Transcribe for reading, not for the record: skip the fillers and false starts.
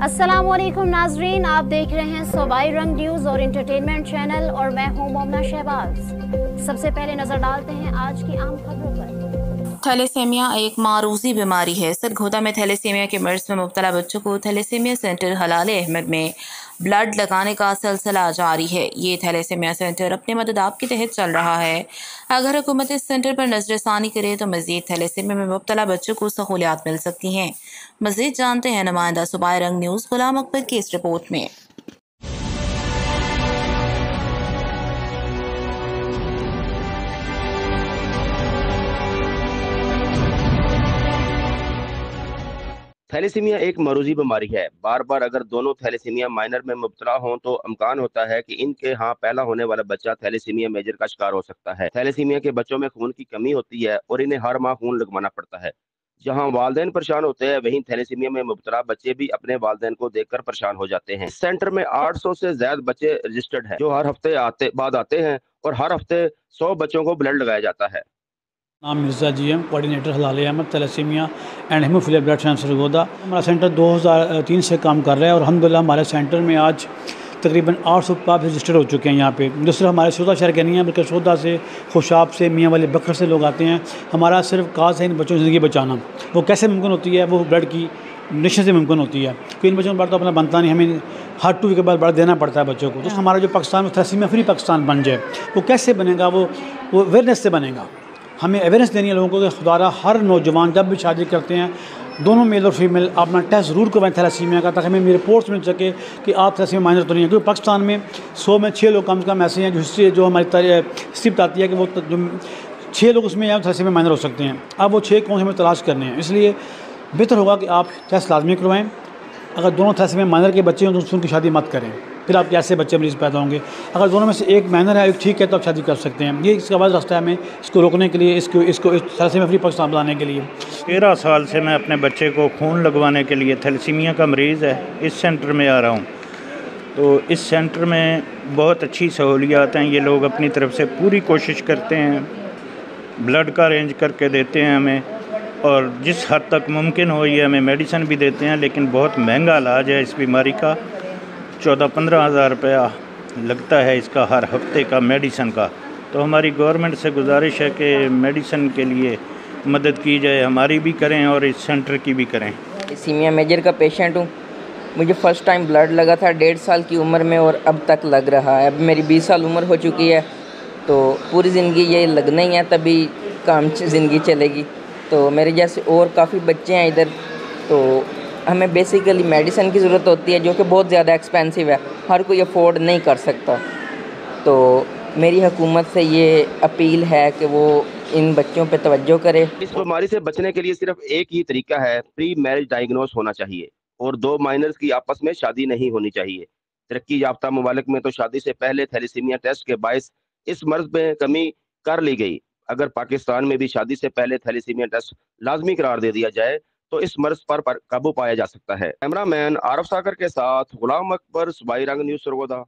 अस्सलाम वालेकुम नाजरीन, आप देख रहे हैं सूबाई रंग न्यूज़ और इंटरटेनमेंट चैनल और मैं हूं मोमना शहबाज। सबसे पहले नजर डालते हैं आज की आम खबरों पर। थैलेसीमिया एक मारूजी बीमारी है। सरगोदा में थैलेसीमिया के मर्ज में मुब्तला बच्चों को थैलेसीमिया सेंटर हलाले अहमद में ब्लड लगाने का सिलसिला जारी है। ये थैलेसीमिया सेंटर अपने मददाब के तहत चल रहा है। अगर हुकूमत इस सेंटर पर नजरसानी करे तो मजीद थैलेसीमिया में मुब्तला बच्चों को सहूलियात मिल सकती हैं। मजीद जानते हैं नुमाइंदा सूबाई रंग न्यूज़ गुलाम अकबर की इस रिपोर्ट में। थैलेसीमिया एक मरूजी बीमारी है। बार बार अगर दोनों थैलेसीमिया माइनर में मुब्तला हों तो इम्कान होता है कि इनके यहाँ पहला होने वाला बच्चा थैलेसीमिया मेजर का शिकार हो सकता है। थैलेसीमिया के बच्चों में खून की कमी होती है और इन्हें हर माह खून लगवाना पड़ता है। जहाँ वालिदैन परेशान होते हैं, वहीं थैलेसीमिया में मुब्तला बच्चे भी अपने वालिदैन को देखकर परेशान हो जाते हैं। इस सेंटर में 800 से ज्यादा बच्चे रजिस्टर्ड हैं, जो हर हफ्ते आते हैं और हर हफ्ते 100 बच्चों को ब्लड लगाया जाता है। नाम Mirza GM, coordinator Hilal Ahmed thalassemia and haemophilia blood transfer Sargodha. हमारा सेंटर 2003 से काम कर रहा है और अल्हम्दुलिल्लाह हमारे सेंटर में आज तकरीबन 800 पाप रजिस्टर हो चुके हैं। यहाँ पे दूसरा हमारे सोदा शहर के नहीं है, बल्कि सोदा से, खुशाब से, मियाँ वाले बकर से लोग आते हैं। हमारा सिर्फ काज है इन बच्चों की ज़िंदगी बचाना। वो कैसे मुमकिन होती है? वो ब्लड की डोनेशन से मुमकिन होती है, क्योंकि इन बच्चों को ब्लड तो अपना बनता नहीं, हमें हर 2 वीक के बाद ब्लड देना पड़ता है बच्चों को। तो हमारा जो पाकिस्तान में थैलेसीमिया फ्री पाकिस्तान बन जाए, वो कैसे बनेगा? वो अवेयरनेस से बनेगा। हमें अवेयरनेस देनी है लोगों को कि खुदारा हर नौजवान जब भी शादी करते हैं, दोनों मेल और फीमेल अपना टेस्ट ज़रूर करवाएं थैलेसीमिया का, ताकि हमें रिपोर्ट्स मिल सके कि आप थैलेसीमिया माइनर तो नहीं है। क्योंकि पाकिस्तान में 100 में 6 लोग कम से कम ऐसे हैं जो हमारी हिस्ट्री बताती है कि वो जो 6 लोग उसमें या थैलेसीमिया माइनर हो सकते हैं। अब वो 6 कौन से हमें तलाश करने हैं, इसलिए बेहतर होगा कि आप टेस्ट लाजमी करवाएँ। अगर दोनों थैलेसीमिया माइनर के बच्चे हों तो उनकी शादी मत करें, फिर आप कैसे बच्चे मरीज़ पैदा होंगे? अगर दोनों में से एक माइनर है, एक ठीक है, तो आप शादी कर सकते हैं। ये इसका बड़ा रास्ता है हमें इसको रोकने के लिए, इसको थैलेसीमिया फ्री पाकिस्तान बनाने के लिए। 13 साल से मैं अपने बच्चे को खून लगवाने के लिए, थैलेसीमिया का मरीज़ है, इस सेंटर में आ रहा हूँ। तो इस सेंटर में बहुत अच्छी सहूलियात हैं। ये लोग अपनी तरफ से पूरी कोशिश करते हैं, ब्लड का अरेंज करके देते हैं हमें, और जिस हद तक मुमकिन हो ये हमें मेडिसिन भी देते हैं। लेकिन बहुत महंगा इलाज है इस बीमारी का, 14-15 हज़ार रुपया लगता है इसका हर हफ्ते का मेडिसिन का। तो हमारी गवर्नमेंट से गुजारिश है कि मेडिसिन के लिए मदद की जाए, हमारी भी करें और इस सेंटर की भी करें। थैलेसीमिया मेजर का पेशेंट हूँ। मुझे फ़र्स्ट टाइम ब्लड लगा था 1.5 साल की उम्र में और अब तक लग रहा है। अब मेरी 20 साल उम्र हो चुकी है, तो पूरी ज़िंदगी ये लगना ही है, तभी काम ज़िंदगी चलेगी। तो मेरे जैसे और काफ़ी बच्चे हैं इधर। तो हमें बेसिकली मेडिसिन की ज़रूरत होती है, जो कि बहुत ज़्यादा एक्सपेंसिव है, हर कोई अफोर्ड नहीं कर सकता। तो मेरी हुकूमत से ये अपील है कि वो इन बच्चों पे तवज्जो करे। इस बीमारी से बचने के लिए सिर्फ एक ही तरीका है, प्री मैरिज डायग्नोस होना चाहिए और 2 माइनर्स की आपस में शादी नहीं होनी चाहिए। तरक्की याफ्ता ममालिक में तो शादी से पहले थैलेसीमिया टेस्ट के बायस इस मर्ज में कमी कर ली गई। अगर पाकिस्तान में भी शादी से पहले थैलेसीमिया टेस्ट लाजमी करार दे दिया जाए तो इस मर्ज पर काबू पाया जा सकता है। कैमरामैन आरफ साकर के साथ गुलाम अकबर, सूबाई रंग न्यूज़ सरगोदा।